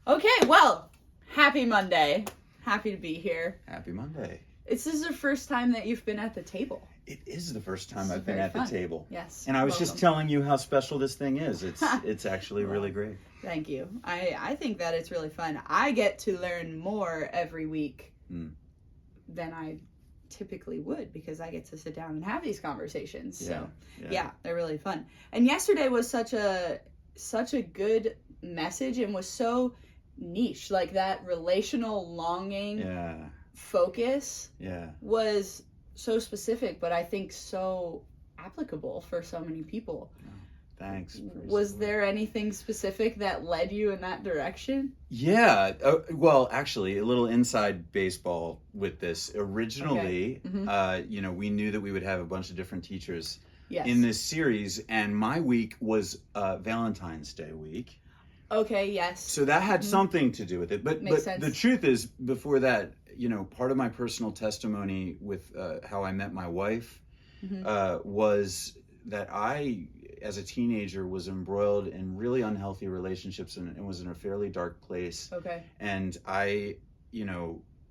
Okay, well, happy Monday. Happy to be here. Happy Monday. This is the first time that you've been at the table. It is the first time I've been at the table. Yes. And I was just telling you how special this thing is. It's actually really great. Thank you. I think that it's really fun. I get to learn more every week than I typically would because I get to sit down and have these conversations. So yeah, they're really fun. And yesterday was such a good message and was so niche, like that relational longing focus was so specific, but I think so applicable for so many people. Thanks. Was there anything specific that led you in that direction? Yeah. Well, actually, a little inside baseball with this. Originally, we knew that we would have a bunch of different teachers in this series, and my week was Valentine's Day week. Okay, yes. So that had something to do with it. But the truth is, before that, part of my personal testimony with how I met my wife was that I, as a teenager, was embroiled in really unhealthy relationships and was in a fairly dark place. Okay. And I,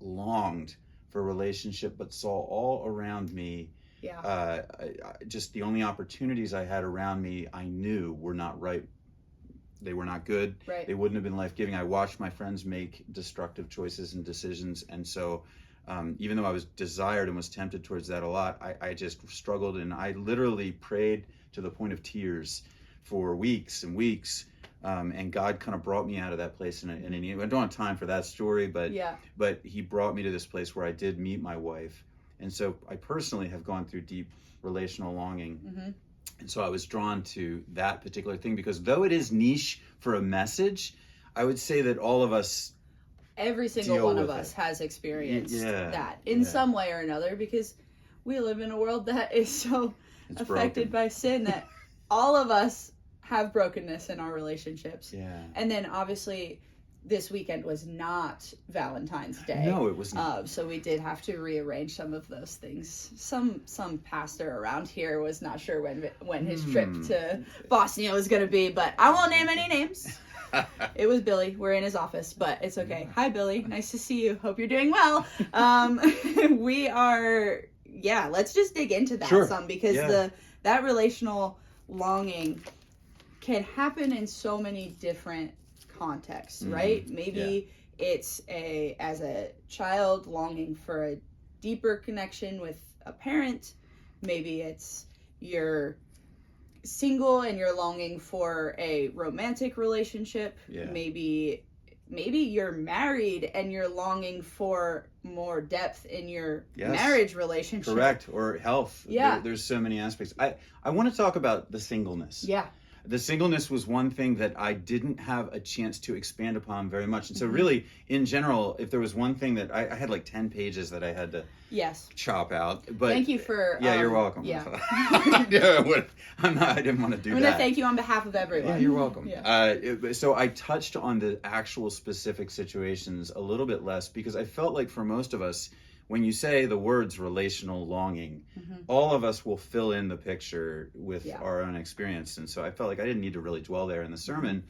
longed for a relationship, but saw all around me just the only opportunities I had around me I knew were not right. They were not good. Right. They wouldn't have been life-giving. I watched my friends make destructive choices and decisions. And so even though I was desired and was tempted towards that a lot, I just struggled. And I literally prayed to the point of tears for weeks and weeks. And God kind of brought me out of that place. And I don't have time for that story, but he brought me to this place where I did meet my wife. And so I personally have gone through deep relational longing. Mm-hmm. And so I was drawn to that particular thing because though it is niche for a message, I would say that all of us, every single one of us has experienced that in some way or another because we live in a world that is so affected by sin that all of us have brokenness in our relationships. Yeah. And then obviously this weekend was not Valentine's Day. No, it was not. So we did have to rearrange some of those things. Some pastor around here was not sure when his trip to Bosnia was going to be, but I won't name any names. It was Billy. We're in his office, but it's okay. Yeah. Hi, Billy. Nice to see you. Hope you're doing well. We are, let's just dig into that some because that relational longing can happen in so many different contexts, right? Maybe it's as a child longing for a deeper connection with a parent. Maybe it's you're single and you're longing for a romantic relationship. Maybe you're married and you're longing for more depth in your marriage relationship. Correct. Or health. There's so many aspects. I want to talk about the singleness. The singleness was one thing that I didn't have a chance to expand upon very much. And so really, in general, if there was one thing that I had like 10 pages that I had to chop out. But thank you for... you're welcome. I didn't want to do that. I'm going to thank you on behalf of everyone. Yeah, you're welcome. So I touched on the actual specific situations a little bit less because I felt like for most of us, when you say the words relational longing, all of us will fill in the picture with our own experience. And so I felt like I didn't need to really dwell there in the sermon.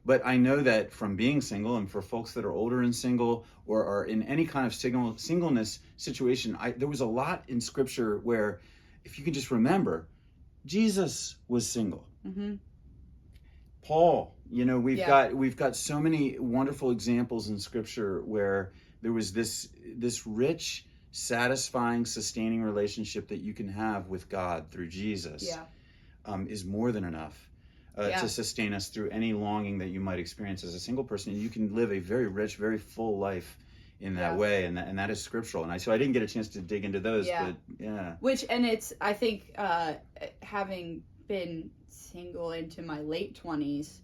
But I know that from being single and for folks that are older and single or are in any kind of singleness situation, there was a lot in Scripture where, if you can just remember, Jesus was single. Paul, we've got so many wonderful examples in Scripture where there was this rich, satisfying, sustaining relationship that you can have with God through Jesus is more than enough to sustain us through any longing that you might experience as a single person. And you can live a very rich, very full life in that way, and that is scriptural. And so I didn't get a chance to dig into those, but it's, I think, having been single into my late 20s,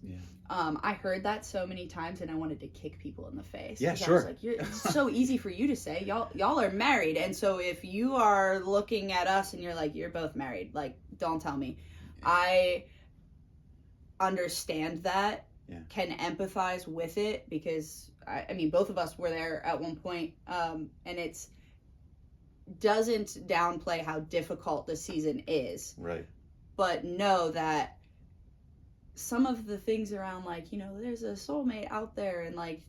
I heard that so many times and I wanted to kick people in the face. Yeah, sure. I was like, it's so easy for you to say. Y'all are married. And so if you are looking at us and you're like, you're both married, like, don't tell me. I understand that, can empathize with it because, I mean, both of us were there at one point, and it's doesn't downplay how difficult the season is. Right. But know that some of the things around, like, there's a soulmate out there, and like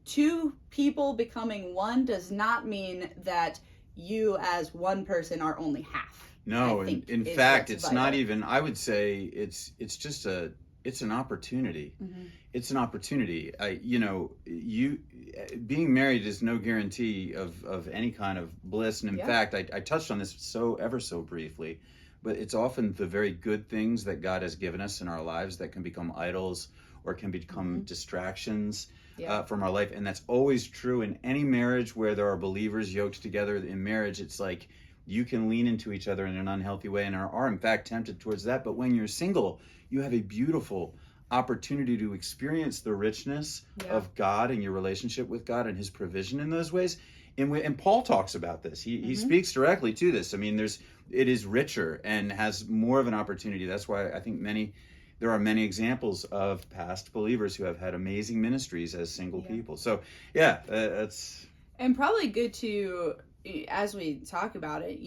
two people becoming one does not mean that you as one person are only half. No, in fact, it's not even, I would say it's just it's an opportunity. Mm-hmm. It's an opportunity. Being married is no guarantee of any kind of bliss. And in fact, I touched on this ever so briefly, but it's often the very good things that God has given us in our lives that can become idols or can become distractions from our life. And that's always true in any marriage where there are believers yoked together in marriage. It's like you can lean into each other in an unhealthy way and are in fact tempted towards that. But when you're single, you have a beautiful opportunity to experience the richness of God and your relationship with God and his provision in those ways. And Paul talks about this. He speaks directly to this. I mean, it is richer and has more of an opportunity. That's why I think there are many examples of past believers who have had amazing ministries as single people. So that's, and probably good to, as we talk about it,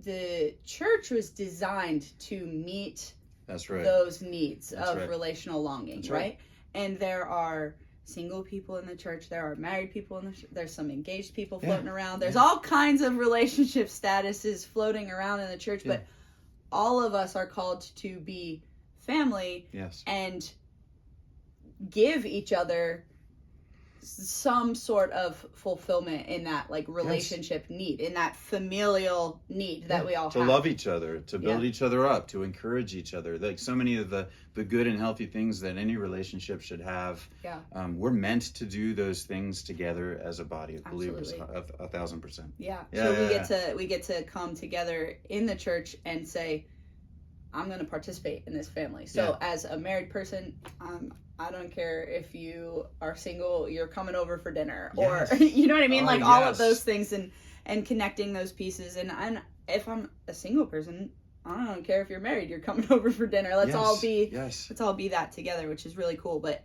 the church was designed to meet those needs of relational longing, right? And there are single people in the church, there are married people there's some engaged people floating around, there's all kinds of relationship statuses floating around in the church, but all of us are called to be family and give each other some sort of fulfillment in that, like, relationship need, in that familial need that we all have. To love each other, to build each other up, to encourage each other. Like so many of the good and healthy things that any relationship should have. We're meant to do those things together as a body of believers, 1,000%. So we get to come together in the church and say, I'm going to participate in this family. So as a married person, I don't care if you are single, you're coming over for dinner, or you know what I mean? All of those things, and connecting those pieces. And if I'm a single person, I don't care if you're married, you're coming over for dinner. Let's all be that together, which is really cool. But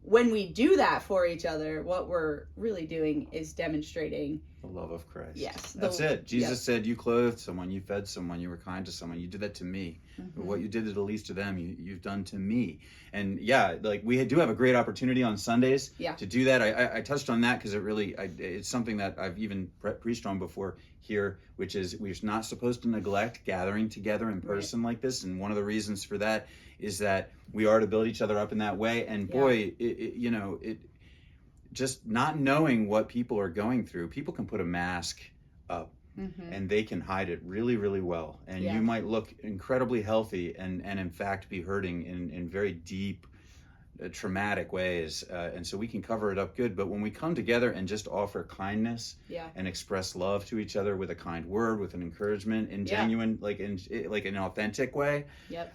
when we do that for each other, what we're really doing is demonstrating the love of Christ. Yes. That's it. Jesus said, you clothed someone, you fed someone, you were kind to someone, you did that to me. What you did to the least of them, you've done to me. And we do have a great opportunity on Sundays to do that. I touched on that because it's something that I've even preached on before here, which is we're not supposed to neglect gathering together in person like this. And one of the reasons for that is that we are to build each other up in that way. And boy, it just not knowing what people are going through, people can put a mask up and they can hide it really, really well. And you might look incredibly healthy and in fact be hurting in very deep, traumatic ways. And so we can cover it up good. But when we come together and just offer kindness and express love to each other with a kind word, with an encouragement in genuine, like an authentic way,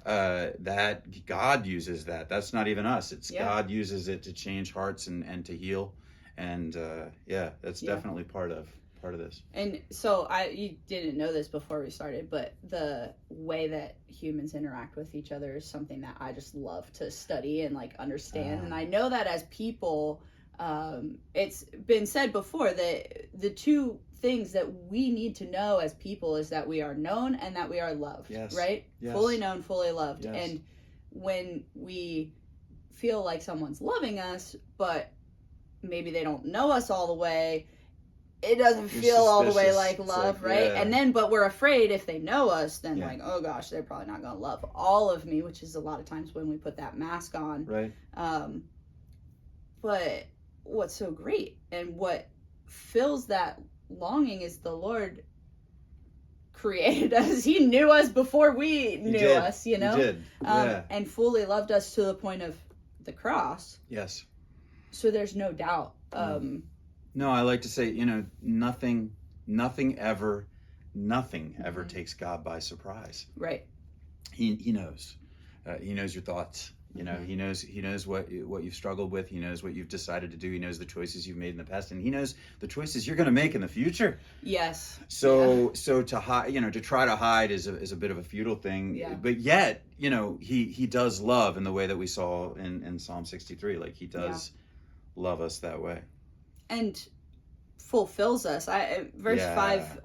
that God uses that. That's not even us. It's God uses it to change hearts and to heal. And that's definitely part of this. And so you didn't know this before we started, but the way that humans interact with each other is something that I just love to study and understand. And I know that as people, it's been said before that the two things that we need to know as people is that we are known and that we are loved, right? Yes. Fully known, fully loved. Yes. And when we feel like someone's loving us, but maybe they don't know us all the way, it doesn't feel all the way like love, right? And then, but we're afraid if they know us, then oh gosh, they're probably not going to love all of me, which is a lot of times when we put that mask on. Right. But what's so great and what fills that longing is the Lord created us. He knew us before we knew us, He did. And fully loved us to the point of the cross. Yes. So there's no doubt. No, I like to say, nothing ever takes God by surprise. Right. He knows. He knows your thoughts. He knows what you've struggled with. He knows what you've decided to do. He knows the choices you've made in the past, and he knows the choices you're going to make in the future. Yes. So to hide, to try to hide is a bit of a futile thing. Yeah. But yet, he does love in the way that we saw in Psalm 63. Like he does love us that way. And fulfills us. Verse Yeah. 5,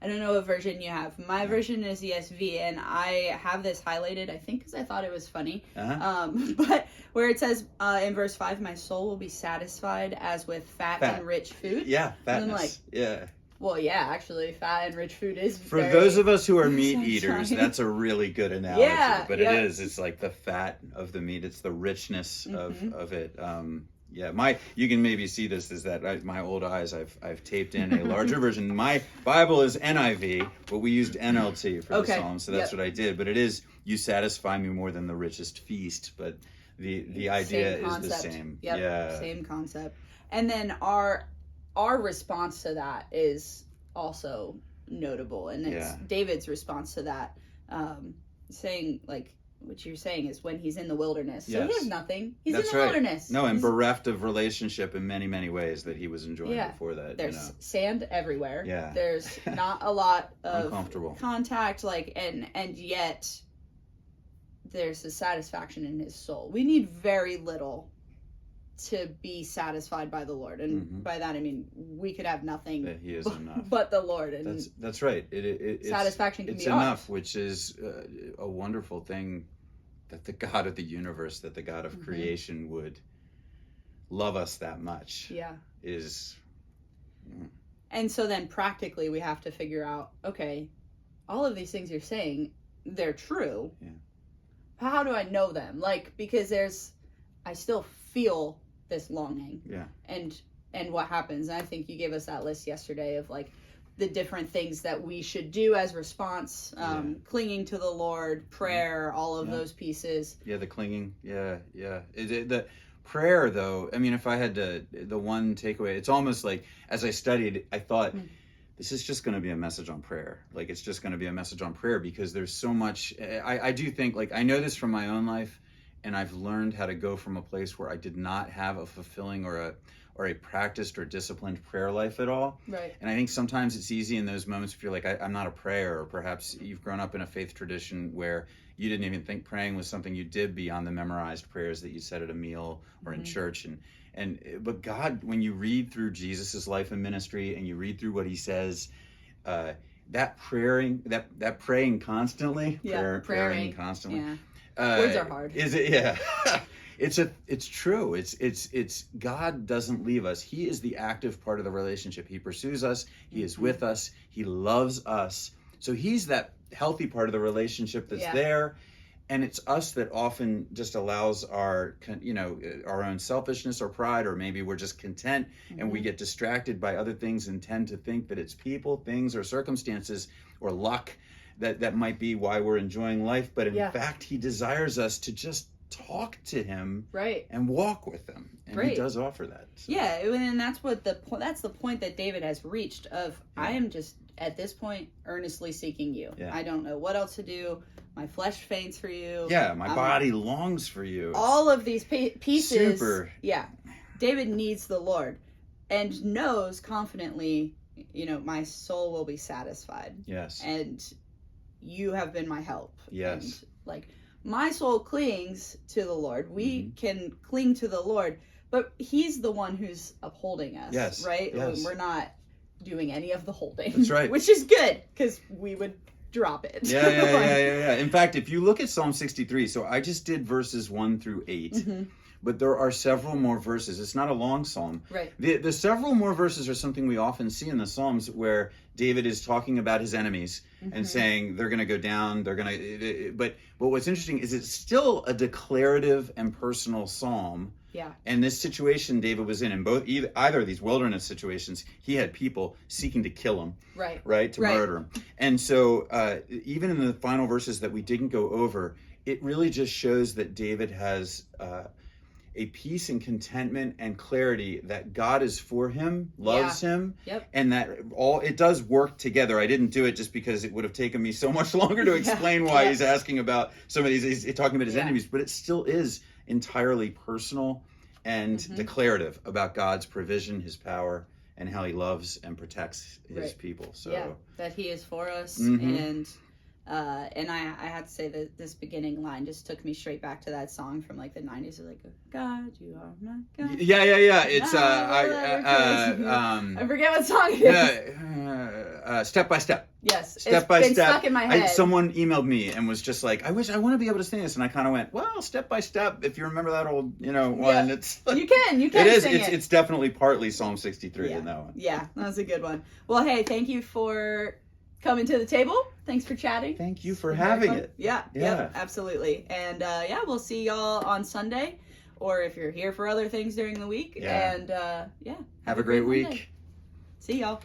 I don't know what version you have. My version is ESV, and I have this highlighted, I think, because I thought it was funny. But where it says in verse 5, my soul will be satisfied as with fat. And rich food. Yeah, fatness. And I'm like, yeah. Well, yeah, actually, fat and rich food is For those of us who are meat satisfying. eaters, that's a really good analogy. Yeah, but yeah. it is. It's like the fat of the meat. It's the richness of it. Yeah, you can maybe see this is that my old eyes. I've taped in a larger version. My Bible is NIV, but we used NLT for the Psalm, so that's what I did. But it is, you satisfy me more than the richest feast. But the idea is the same. Yep, yeah, same concept. And then our response to that is also notable, and it's David's response to that, saying like, what you're saying is when he's in the wilderness. So he has nothing. He's in the wilderness. No, and bereft of relationship in many, many ways that he was enjoying before that. There's sand everywhere. Yeah. There's not a lot of uncomfortable contact, like, and yet there's a satisfaction in his soul. We need very little to be satisfied by the Lord, and by that I mean we could have nothing. He is enough, but the Lord, and that's right. Satisfaction can be enough, which is a wonderful thing, that the God of the universe, that the God of creation would love us that much. Yeah, is. And so then practically we have to figure out, okay, all of these things you're saying, they're true. Yeah. How do I know them? Like, because I still feel this longing. Yeah. And what happens? And I think you gave us that list yesterday of like the different things that we should do as response, clinging to the Lord, prayer, all of those pieces. Yeah, the clinging. Yeah. The prayer, though, I mean, if I had the one takeaway, it's almost like, as I studied, I thought, this is just going to be a message on prayer. Like, it's just going to be a message on prayer, because there's so much. I do think, like, I know this from my own life, and I've learned how to go from a place where I did not have a fulfilling or a practiced or disciplined prayer life at all. Right. And I think sometimes it's easy in those moments if you're like, I'm not a prayer, or perhaps you've grown up in a faith tradition where you didn't even think praying was something you did beyond the memorized prayers that you said at a meal or in church. But God, when you read through Jesus's life and ministry, and you read through what he says, that praying constantly, praying constantly. Yeah. Words are hard. Is it? Yeah. It's true. It's God doesn't leave us. He is the active part of the relationship. He pursues us. He is with us. He loves us. So he's that healthy part of the relationship that's there. And it's us that often just allows our own selfishness or pride, or maybe we're just content and we get distracted by other things and tend to think that it's people, things, or circumstances or luck that might be why we're enjoying life. But in fact, he desires us to just talk to him, and walk with him, and he does offer that. So. Yeah, and that's the point that David has reached of, I am just at this point earnestly seeking you. I don't know what else to do. My flesh faints for you. Yeah, my body longs for you. All of these pieces. Super. Yeah, David needs the Lord, and knows confidently, my soul will be satisfied. Yes. And you have been my help. Yes. And, like, my soul clings to the Lord. We can cling to the Lord, but he's the one who's upholding us. Yes. Right? Yes. We're not doing any of the holding. That's right. Which is good, because we would drop it. Yeah. In fact, if you look at Psalm 63, so I just did verses 1 through 8. But there are several more verses. It's not a long psalm. Right. The several more verses are something we often see in the Psalms, where David is talking about his enemies and saying they're going to go down. They're going to. But what's interesting is it's still a declarative and personal psalm. Yeah. And this situation David was in either of these wilderness situations, he had people seeking to kill him. Right. To murder him. And so even in the final verses that we didn't go over, it really just shows that David has a peace and contentment and clarity that God is for him, loves him, and that it does work together. I didn't do it just because it would have taken me so much longer to explain why he's asking about some of these, he's talking about his enemies, but it still is entirely personal and declarative about God's provision, his power, and how he loves and protects his people. So that he is for us, and And I had to say that this beginning line just took me straight back to that song from like the 90s. It's like, God, you are my God. Yeah. It's I forget what song it is. Step by step. Yes, Step it's by been step. stuck in my head. Someone emailed me and was just like, I want to be able to sing this, and I kind of went, well, step by step. If you remember that old, one, it's you can. It is. Sing It's definitely partly Psalm 63 in that one. Yeah, that was a good one. Well, hey, thank you for coming to the table. Thanks for chatting. Thank you for having it. Yeah, absolutely. And we'll see y'all on Sunday, or if you're here for other things during the week. Yeah. And have a great week. Monday. See y'all.